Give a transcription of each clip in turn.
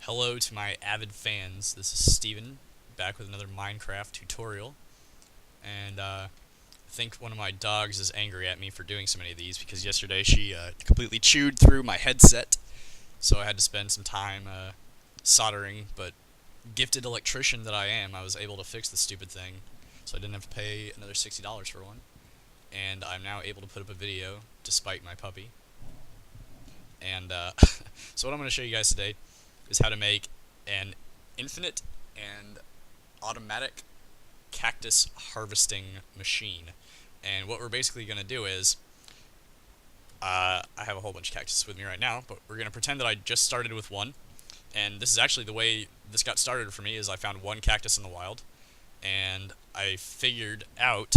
Hello to my avid fans, this is Steven, back with another Minecraft tutorial, and I think one of my dogs is angry at me for doing so many of these because yesterday she completely chewed through my headset, so I had to spend some time soldering, but gifted electrician that I am, I was able to fix the stupid thing, so I didn't have to pay another $60 for one, and I'm now able to put up a video despite my puppy, and so what I'm going to show you guys today is how to make an infinite and automatic cactus harvesting machine. And what we're basically going to do is, I have a whole bunch of cactus with me right now, but we're going to pretend that I just started with one. And this is actually the way this got started for me, is I found one cactus in the wild, and I figured out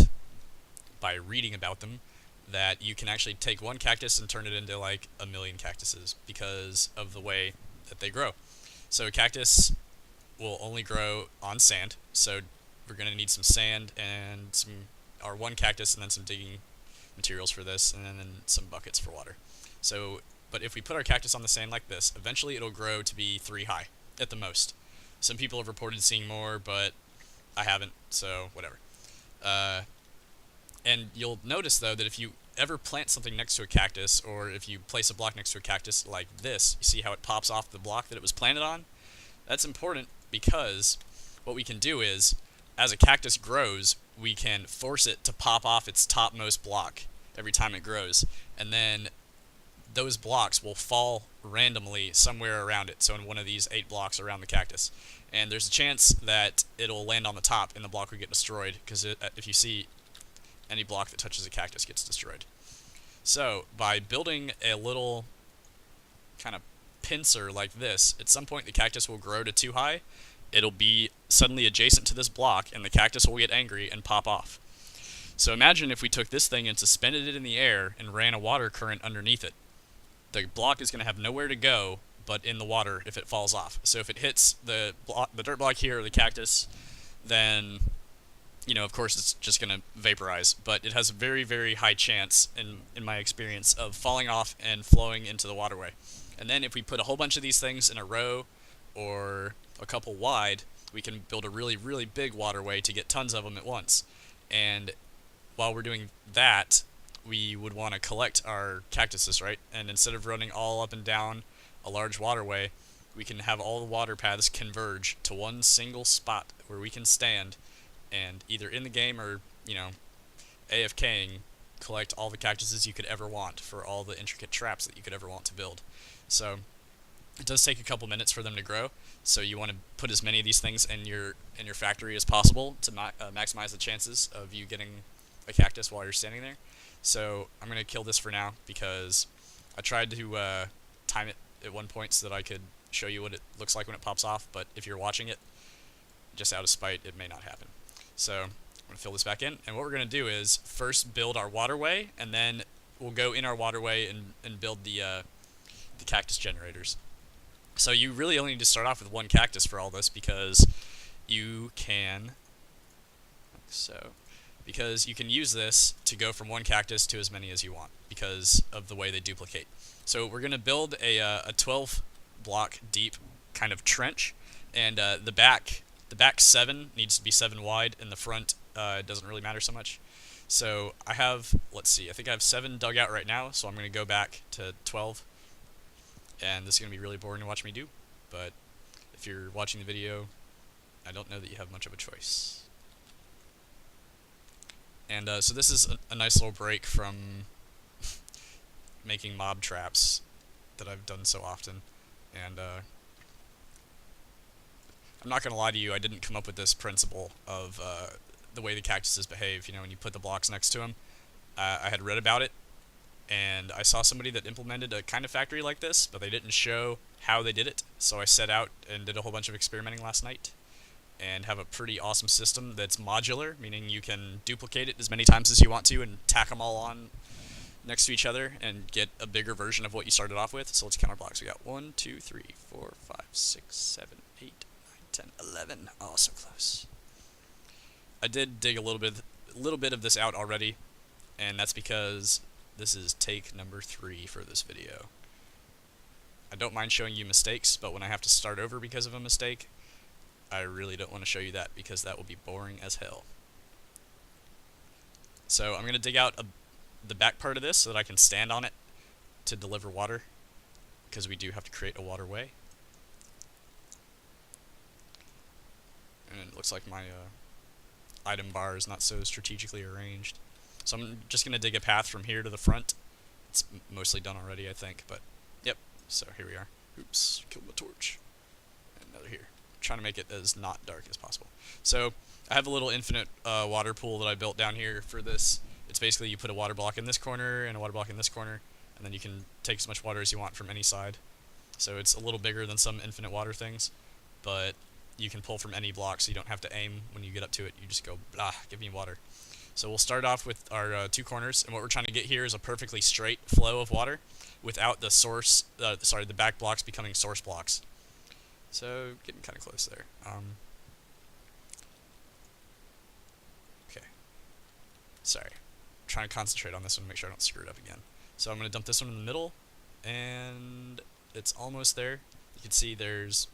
by reading about them that you can actually take one cactus and turn it into like a million cactuses because of the way that they grow. So a cactus will only grow on sand, so we're going to need some sand and our one cactus and then some digging materials for this, and then some buckets for water. So, but if we put our cactus on the sand like this, eventually it'll grow to be 3 high at the most. Some people have reported seeing more, but I haven't, so whatever. And you'll notice though that if you ever plant something next to a cactus, or if you place a block next to a cactus like this, you see how it pops off the block that it was planted on? That's important because what we can do is, as a cactus grows, we can force it to pop off its topmost block every time it grows, and then those blocks will fall randomly somewhere around it, so in one of these 8 blocks around the cactus. And there's a chance that it'll land on the top and the block will get destroyed, because if you see any block that touches a cactus gets destroyed. So, by building a little kind of pincer like this, at some point the cactus will grow to 2 high, it'll be suddenly adjacent to this block, and the cactus will get angry and pop off. So imagine if we took this thing and suspended it in the air and ran a water current underneath it. The block is going to have nowhere to go but in the water if it falls off. So if it hits the dirt block here, or the cactus, then, you know, of course it's just going to vaporize, but it has a very, very high chance, in my experience, of falling off and flowing into the waterway. And then if we put a whole bunch of these things in a row, or a couple wide, we can build a really, really big waterway to get tons of them at once. And while we're doing that, we would want to collect our cactuses, right? And instead of running all up and down a large waterway, we can have all the water paths converge to one single spot where we can stand and either in the game or, you know, AFKing, collect all the cactuses you could ever want for all the intricate traps that you could ever want to build. So it does take a couple minutes for them to grow, so you want to put as many of these things in your factory as possible to maximize the chances of you getting a cactus while you're standing there. So I'm going to kill this for now because I tried to time it at one point so that I could show you what it looks like when it pops off, but if you're watching it, just out of spite, it may not happen. So I'm going to fill this back in, and what we're going to do is first build our waterway, and then we'll go in our waterway and build the cactus generators. So you really only need to start off with one cactus for all this, because you can use this to go from one cactus to as many as you want because of the way they duplicate. So we're going to build a 12 block deep kind of trench, and the back 7 needs to be 7 wide, and the front doesn't really matter so much. So I have, let's see, I think I have 7 dug out right now, so I'm going to go back to 12. And this is going to be really boring to watch me do, but if you're watching the video, I don't know that you have much of a choice. And so this is a nice little break from making mob traps that I've done so often. And I'm not going to lie to you, I didn't come up with this principle of the way the cactuses behave, you know, when you put the blocks next to them. I had read about it, and I saw somebody that implemented a kind of factory like this, but they didn't show how they did it, so I set out and did a whole bunch of experimenting last night, and have a pretty awesome system that's modular, meaning you can duplicate it as many times as you want to and tack them all on next to each other and get a bigger version of what you started off with. So let's count our blocks. We got 1, 2, 3, 4, 5, 6, 7, 8, 9, 10, 11. Oh, so close. I did dig a little bit of this out already, and that's because this is take number 3 for this video. I don't mind showing you mistakes, but when I have to start over because of a mistake, I really don't want to show you that because that will be boring as hell. So I'm going to dig out the back part of this so that I can stand on it to deliver water, because we do have to create a waterway. And it looks like my item bar is not so strategically arranged. So I'm just going to dig a path from here to the front. It's mostly done already, I think, but yep. So here we are. Oops, killed my torch. And another here. Trying to make it as not dark as possible. So I have a little infinite water pool that I built down here for this. It's basically you put a water block in this corner and a water block in this corner, and then you can take as much water as you want from any side. So it's a little bigger than some infinite water things, but you can pull from any block, so you don't have to aim when you get up to it. You just go, blah, give me water. So we'll start off with our 2 corners, and what we're trying to get here is a perfectly straight flow of water without the source, the back blocks becoming source blocks. So getting kind of close there. Okay. Sorry. I'm trying to concentrate on this one to make sure I don't screw it up again. So I'm going to dump this one in the middle, and it's almost there. You can see there's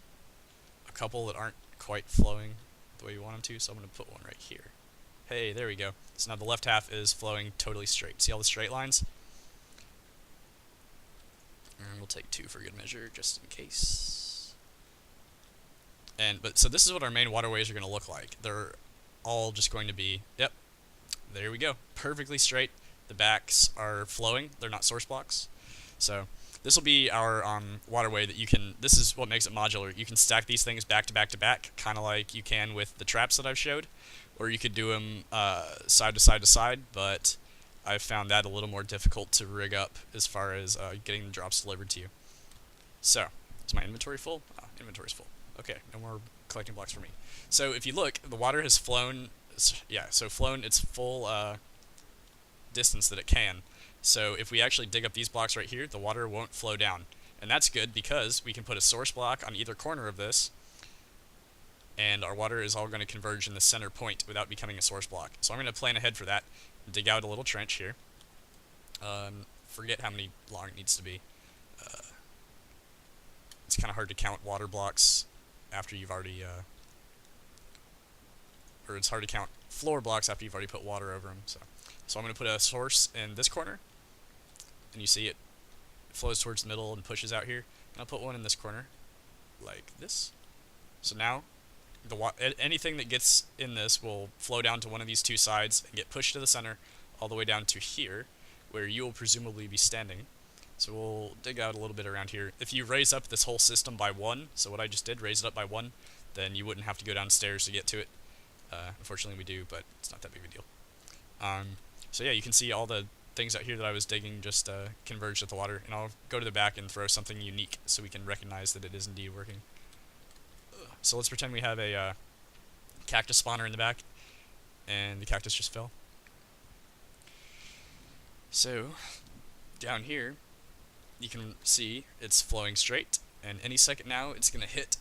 a couple that aren't quite flowing the way you want them to, so I'm going to put one right here. Hey, there we go. So now the left half is flowing totally straight. See all the straight lines? And we'll take 2 for good measure, just in case. But so this is what our main waterways are going to look like. They're all just going to be, yep, there we go, perfectly straight. The backs are flowing. They're not source blocks. So this will be our waterway that you can, this is what makes it modular. You can stack these things back to back to back, kind of like you can with the traps that I've showed. Or you could do them side to side to side, but I've found that a little more difficult to rig up as far as getting the drops delivered to you. So, is my inventory full? Inventory's full. Okay, no more collecting blocks for me. So if you look, the water has flown, yeah, so flown its full distance that it can. So if we actually dig up these blocks right here, the water won't flow down. And that's good because we can put a source block on either corner of this, and our water is all going to converge in the center point without becoming a source block. So I'm going to plan ahead for that. Dig out a little trench here. Forget how many long it needs to be. It's kind of hard to count water blocks after you've already, or it's hard to count floor blocks after you've already put water over them. So I'm going to put a source in this corner, and you see it flows towards the middle and pushes out here. And I'll put one in this corner, like this. So now anything that gets in this will flow down to one of these 2 sides and get pushed to the center all the way down to here, where you will presumably be standing. So we'll dig out a little bit around here. If you raise up this whole system by 1, so what I just did, raise it up by 1, then you wouldn't have to go downstairs to get to it. Unfortunately we do, but it's not that big of a deal. So yeah, you can see all the things out here that I was digging just converged with the water, and I'll go to the back and throw something unique so we can recognize that it is indeed working. So let's pretend we have a cactus spawner in the back, and the cactus just fell. So, down here, you can see it's flowing straight, and any second now it's going to hit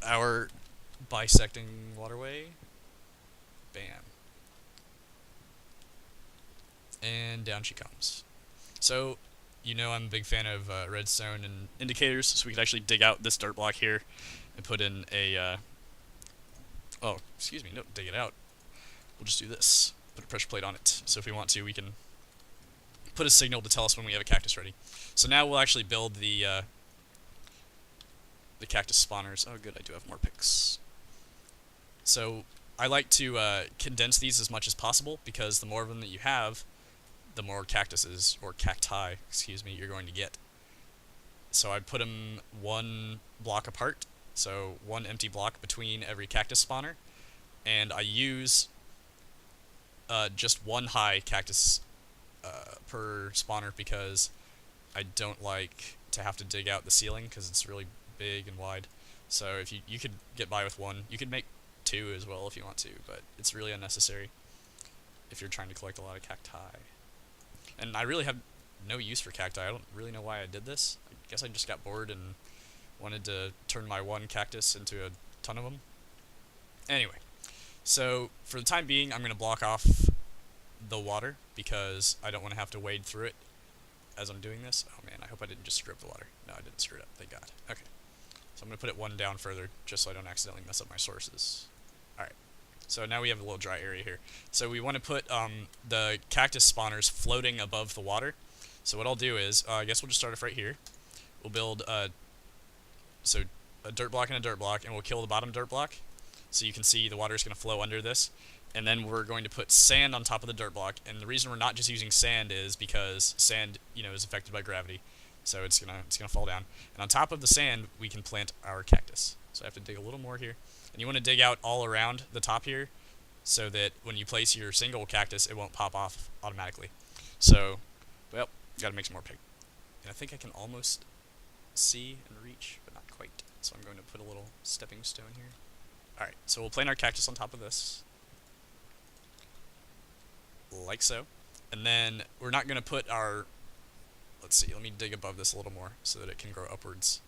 our bisecting waterway. Bam. And down she comes. So, you know I'm a big fan of redstone and indicators, so we could actually dig out this dirt block here and put in a, oh, excuse me, no, dig it out. We'll just do this. Put a pressure plate on it. So if we want to, we can put a signal to tell us when we have a cactus ready. So now we'll actually build the cactus spawners. Oh good, I do have more picks. So I like to condense these as much as possible, because the more of them that you have, the more cactuses, or cacti, excuse me, you're going to get. So I put them 1 block apart, so 1 empty block between every cactus spawner, and I use just 1 high cactus per spawner, because I don't like to have to dig out the ceiling because it's really big and wide. So if you could get by with 1, you could make 2 as well if you want to, but it's really unnecessary if you're trying to collect a lot of cacti. And I really have no use for cacti. I don't really know why I did this. I guess I just got bored and wanted to turn my 1 cactus into a ton of them. Anyway, so for the time being, I'm going to block off the water because I don't want to have to wade through it as I'm doing this. Oh man, I hope I didn't just screw up the water. No, I didn't screw it up, thank God. Okay, so I'm going to put it one down further, just so I don't accidentally mess up my sources. Alright, so now we have a little dry area here. So we want to put the cactus spawners floating above the water. So what I'll do is, I guess we'll just start off right here. We'll build a dirt block and a dirt block, and we'll kill the bottom dirt block. So you can see the water is going to flow under this. And then we're going to put sand on top of the dirt block. And the reason we're not just using sand is because sand, is affected by gravity. So it's gonna fall down. And on top of the sand, we can plant our cactus. So I have to dig a little more here. And you want to dig out all around the top here, so that when you place your single cactus, it won't pop off automatically. So, well, gotta make some more pig. And I think I can almost see and reach, but not quite. So I'm going to put a little stepping stone here. Alright, so we'll plant our cactus on top of this. Like so. And then we're not going to put our... Let's see, let me dig above this a little more so that it can grow upwards.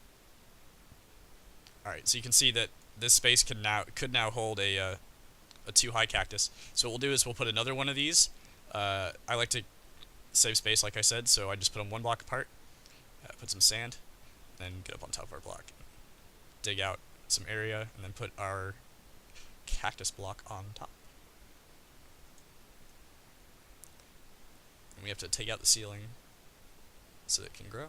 Alright, so you can see that this space could now hold a 2-high cactus. So what we'll do is we'll put another one of these. I like to save space, like I said, so I just put them 1 block apart. Put some sand, then get up on top of our block. Dig out some area, and then put our cactus block on top. And we have to take out the ceiling so that it can grow.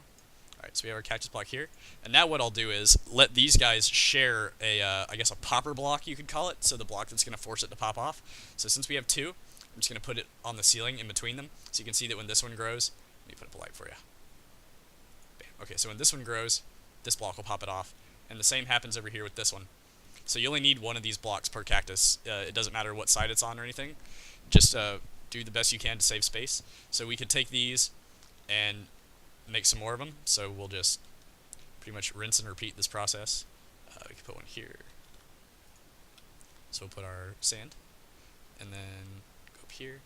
Alright, so we have our cactus block here. And now what I'll do is let these guys share I guess a popper block, you could call it, so the block that's going to force it to pop off. So since we have 2, I'm just going to put it on the ceiling in between them, so you can see that when this one grows, let me put up a light for you. Bam. Okay, so when this one grows, this block will pop it off. And the same happens over here with this one. So you only need one of these blocks per cactus. It doesn't matter what side it's on or anything. Just do the best you can to save space. So we could take these and make some more of them. So we'll just pretty much rinse and repeat this process. We can put one here. So we'll put our sand, and then go up here.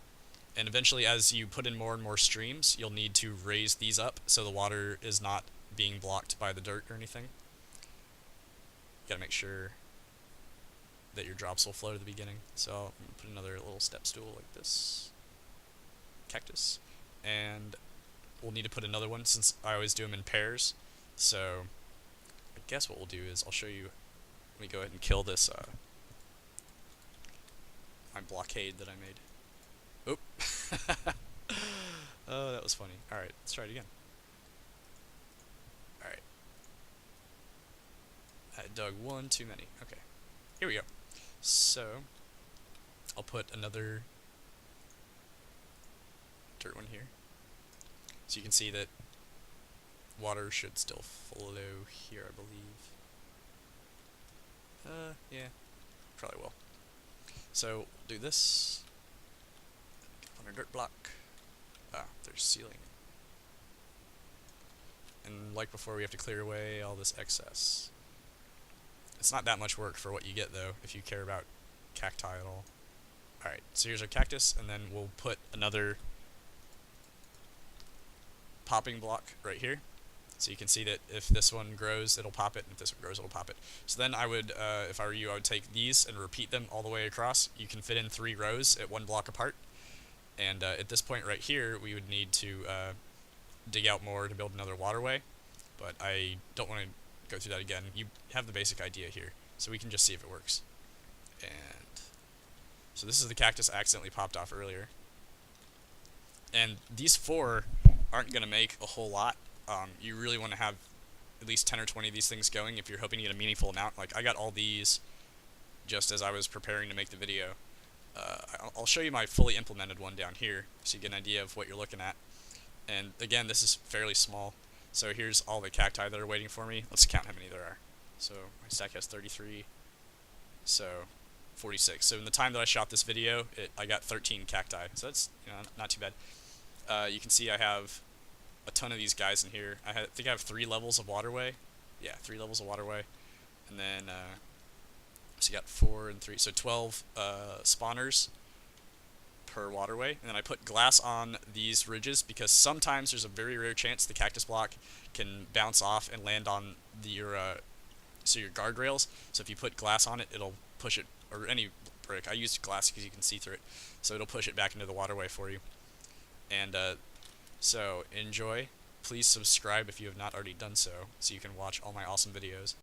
And eventually, as you put in more and more streams, you'll need to raise these up so the water is not being blocked by the dirt or anything. You gotta make sure that your drops will flow to the beginning. So I'm gonna put another little step stool like this. Cactus. And we'll need to put another one since I always do them in pairs. So I guess what we'll do is I'll show you. Let me go ahead and kill this my blockade that I made. Oop. Oh, that was funny. Alright, let's try it again. Alright. I dug one too many. Okay. Here we go. So, I'll put another dirt one here. So you can see that water should still flow here, I believe. Yeah. Probably will. So, we'll do this. On our dirt block. Ah, there's ceiling. And like before, we have to clear away all this excess. It's not that much work for what you get, though, if you care about cacti at all. Alright, so here's our cactus, and then we'll put another popping block right here. So you can see that if this one grows, it'll pop it, and if this one grows, it'll pop it. So then I would, if I were you, I would take these and repeat them all the way across. You can fit in 3 rows at 1 block apart. And at this point right here, we would need to dig out more to build another waterway. But I don't want to go through that again. You have the basic idea here, so we can just see if it works. And so this is the cactus I accidentally popped off earlier. And these 4 aren't going to make a whole lot. You really want to have at least 10 or 20 of these things going if you're hoping to get a meaningful amount. Like, I got all these just as I was preparing to make the video. I'll show you my fully implemented one down here so you get an idea of what you're looking at. And again, this is fairly small. So here's all the cacti that are waiting for me. Let's count how many there are. So my stack has 33. So 46. So in the time that I shot this video, I got 13 cacti. So that's not too bad. You can see I have a ton of these guys in here. I think I have 3 levels of waterway. Yeah, 3 levels of waterway. And then so you got 4 and 3, so 12 spawners per waterway. And then I put glass on these ridges because sometimes there's a very rare chance the cactus block can bounce off and land on your guardrails. So if you put glass on it, it'll push it, or any brick. I used glass because you can see through it, so it'll push it back into the waterway for you. And so enjoy. please subscribe if you have not already done so you can watch all my awesome videos.